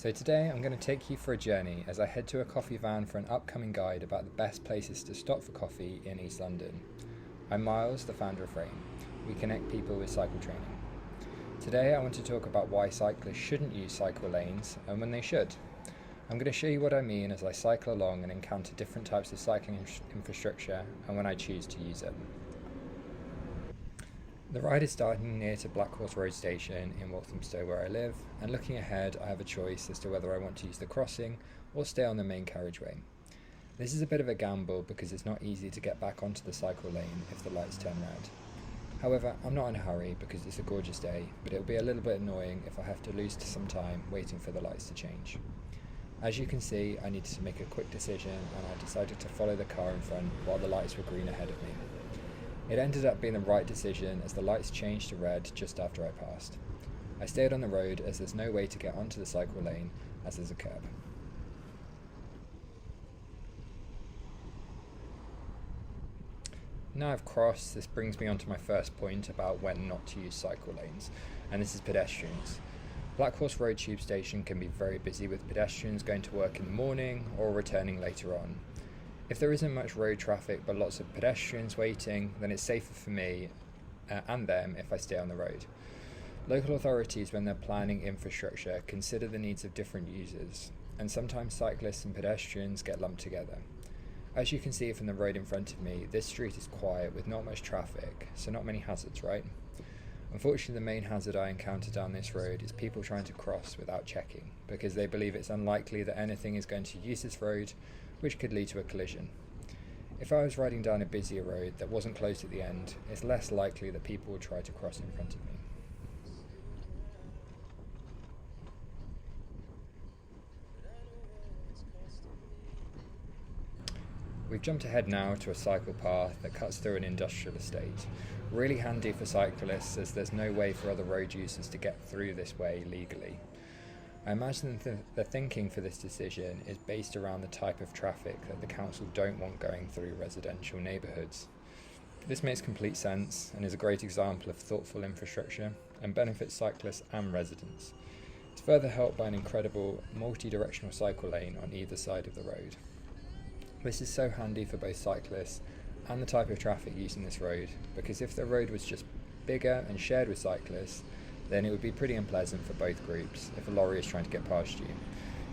So today I'm going to take you for a journey as I head to a coffee van for an upcoming guide about the best places to stop for coffee in East London. I'm Miles, the founder of Frame. We connect people with cycle training. Today I want to talk about why cyclists shouldn't use cycle lanes and when they should. I'm going to show you what I mean as I cycle along and encounter different types of cycling infrastructure and when I choose to use it. The ride is starting near to Black Horse Road Station in Walthamstow where I live, and looking ahead I have a choice as to whether I want to use the crossing or stay on the main carriageway. This is a bit of a gamble because it's not easy to get back onto the cycle lane if the lights turn red. However, I'm not in a hurry because it's a gorgeous day, but it'll be a little bit annoying if I have to lose some time waiting for the lights to change. As you can see, I needed to make a quick decision and I decided to follow the car in front while the lights were green ahead of me. It ended up being the right decision as the lights changed to red just after I passed. I stayed on the road as there's no way to get onto the cycle lane as there's a curb. Now I've crossed, this brings me on to my first point about when not to use cycle lanes, and this is pedestrians. Black Horse Road Tube Station can be very busy with pedestrians going to work in the morning or returning later on. If there isn't much road traffic but lots of pedestrians waiting, then it's safer for me and them if I stay on the road. Local authorities, when they're planning infrastructure, consider the needs of different users, and sometimes cyclists and pedestrians get lumped together. As you can see from the road in front of me, this street is quiet with not much traffic, so not many hazards, right? Unfortunately, the main hazard I encounter down this road is people trying to cross without checking, because they believe it's unlikely that anything is going to use this road, which could lead to a collision. If I was riding down a busier road that wasn't closed at the end, it's less likely that people would try to cross in front of me. We've jumped ahead now to a cycle path that cuts through an industrial estate. Really handy for cyclists as there's no way for other road users to get through this way legally. I imagine the thinking for this decision is based around the type of traffic that the council don't want going through residential neighbourhoods. This makes complete sense and is a great example of thoughtful infrastructure and benefits cyclists and residents. It's further helped by an incredible multi-directional cycle lane on either side of the road. This is so handy for both cyclists and the type of traffic using this road, because if the road was just bigger and shared with cyclists, then it would be pretty unpleasant for both groups if a lorry is trying to get past you,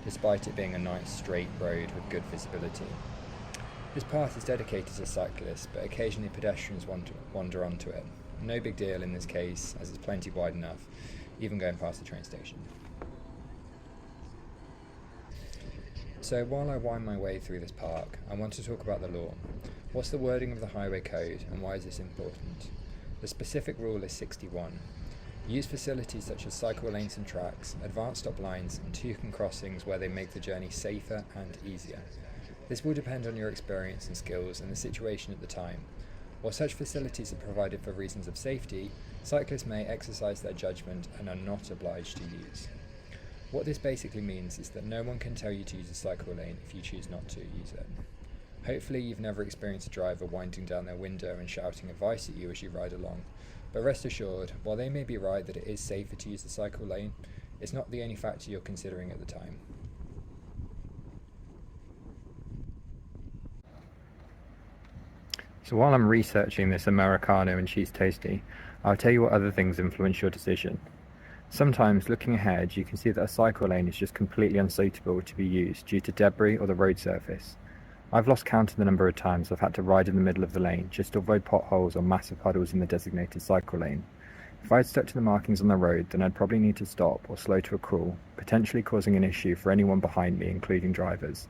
despite it being a nice straight road with good visibility. This path is dedicated to cyclists, but occasionally pedestrians wander onto it. No big deal in this case, as it's plenty wide enough, even going past the train station. So while I wind my way through this park, I want to talk about the law. What's the wording of the highway code and why is this important? The specific rule is 61. Use facilities such as cycle lanes and tracks, advanced stop lines and toucan crossings where they make the journey safer and easier. This will depend on your experience and skills and the situation at the time. While such facilities are provided for reasons of safety, cyclists may exercise their judgment and are not obliged to use. What this basically means is that no one can tell you to use a cycle lane if you choose not to use it. Hopefully you've never experienced a driver winding down their window and shouting advice at you as you ride along. But rest assured, while they may be right that it is safer to use the cycle lane, it's not the only factor you're considering at the time. So while I'm researching this Americano and cheese toasty, I'll tell you what other things influence your decision. Sometimes, looking ahead, you can see that a cycle lane is just completely unsuitable to be used due to debris or the road surface. I've lost count of the number of times I've had to ride in the middle of the lane just to avoid potholes or massive puddles in the designated cycle lane. If I had stuck to the markings on the road, then I'd probably need to stop or slow to a crawl, potentially causing an issue for anyone behind me, including drivers.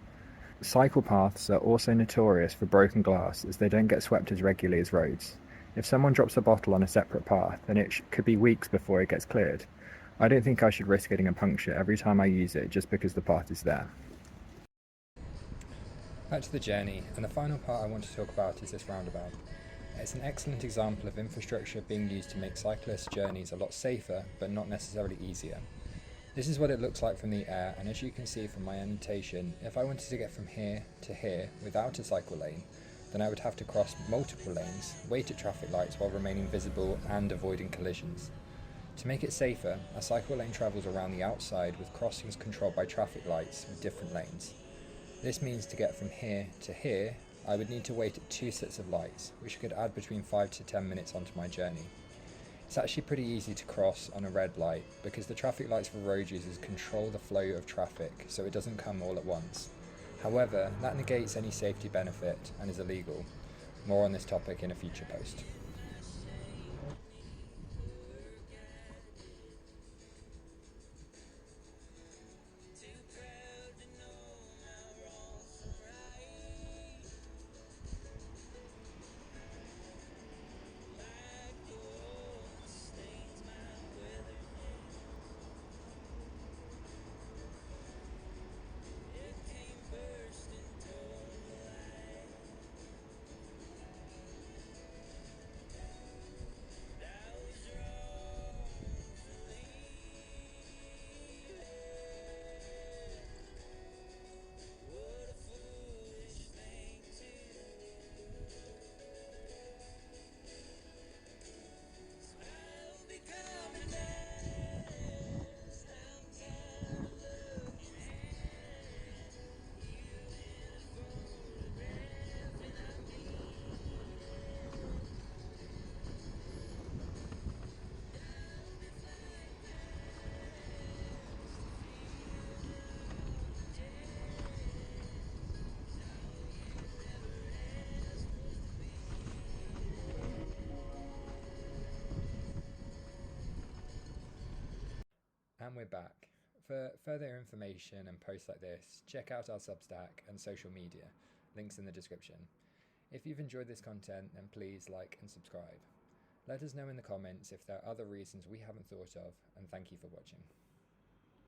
Cycle paths are also notorious for broken glass as they don't get swept as regularly as roads. If someone drops a bottle on a separate path, then it could be weeks before it gets cleared. I don't think I should risk getting a puncture every time I use it just because the path is there. Back to the journey, and the final part I want to talk about is this roundabout. It's an excellent example of infrastructure being used to make cyclist journeys a lot safer, but not necessarily easier. This is what it looks like from the air, and as you can see from my annotation, if I wanted to get from here to here without a cycle lane, then I would have to cross multiple lanes, wait at traffic lights while remaining visible and avoiding collisions. To make it safer, a cycle lane travels around the outside with crossings controlled by traffic lights with different lanes. This means to get from here to here, I would need to wait at 2 sets of lights, which could add between 5 to 10 minutes onto my journey. It's actually pretty easy to cross on a red light because the traffic lights for road users control the flow of traffic so it doesn't come all at once. However, that negates any safety benefit and is illegal. More on this topic in a future post. And we're back. For further information and posts like this, check out our Substack and social media, links in the description. If you've enjoyed this content, then please like and subscribe. Let us know in the comments if there are other reasons we haven't thought of, and thank you for watching.